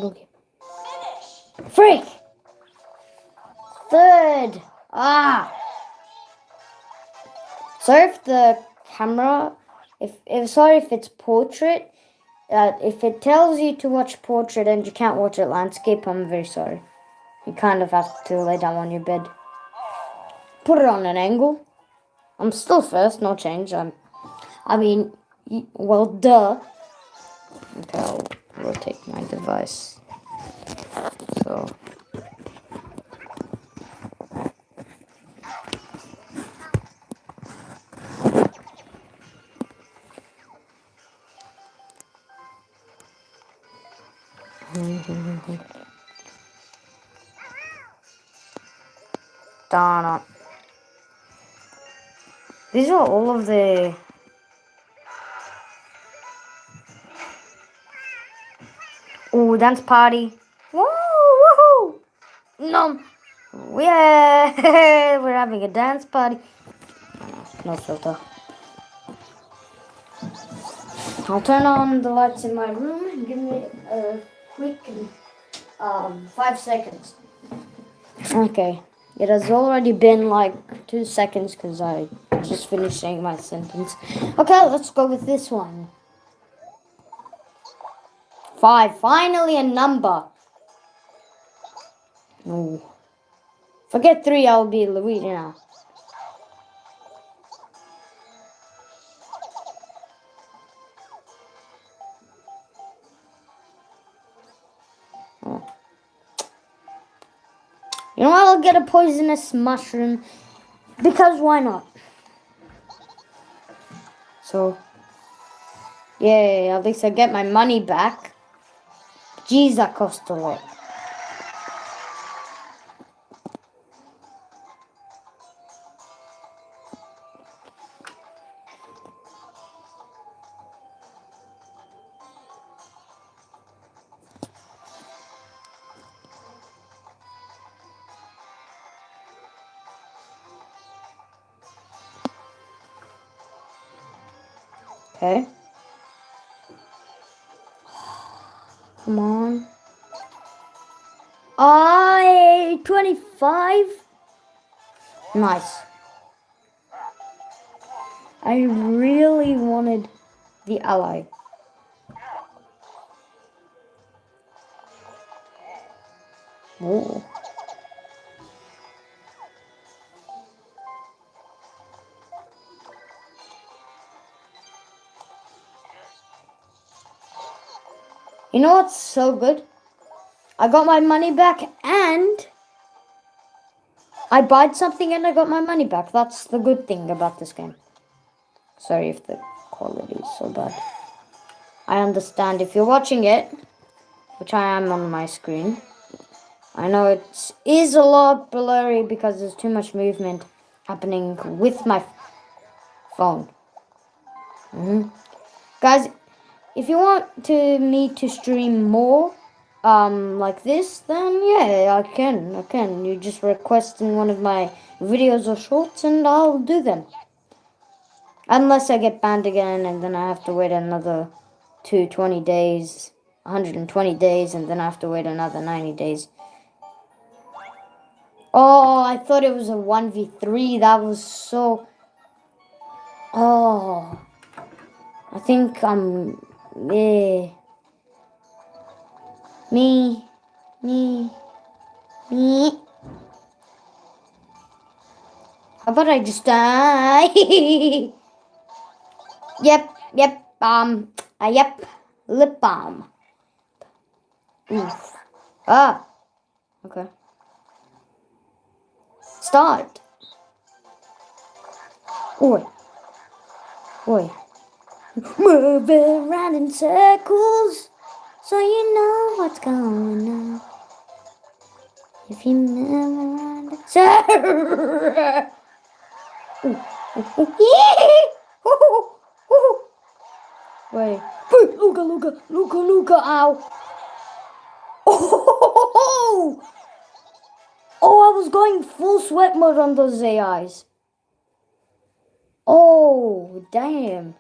Okay. Freak! Third! Sorry if the camera, sorry if it's portrait. If it tells you to watch portrait and you can't watch it landscape, I'm very sorry. You kind of have to lay down on your bed. Put it on an angle. I'm still first, no change. Well, duh. Okay, I'll rotate my device. So. Darn it. These are all of the... Ooh, dance party. Woo, woohoo! No. Yeah, we're having a dance party. No filter. I'll turn on the lights in my room and give me a quick 5 seconds. Okay. It has already been like 2 seconds because I just finished saying my sentence. Okay, let's go with this one. 5. Finally a number. No. Forget 3, I'll be Luigi now. Oh. You know what? I'll get a poisonous mushroom. Because why not? So, yay, at least I get my money back. Jeez, that cost a lot. Okay. Come on. 25. Nice. I really wanted the ally. Whoa. You know what's so good? I got my money back and I bought something and I got my money back. That's the good thing about this game. Sorry if the quality is so bad. I understand if you're watching it, which I am on my screen. I know it is a lot blurry because there's too much movement happening with my phone. Guys, if you want me to stream more like this, then yeah, I can. You just request in one of my videos or shorts and I'll do them. Unless I get banned again and then I have to wait another 220 days, 120 days, and then I have to wait another 90 days. Oh, I thought it was a 1v3. That was so... Oh. I think I'm... Yeah. Me. How about I just die? Yep. Yep. Lip balm. Oof. Ah. Okay. Start. Oi. Move around in circles so you know what's going on. If you move around in circles. Wait. Luca, ow. Oh, I was going full sweat mode on those AIs. Oh, damn.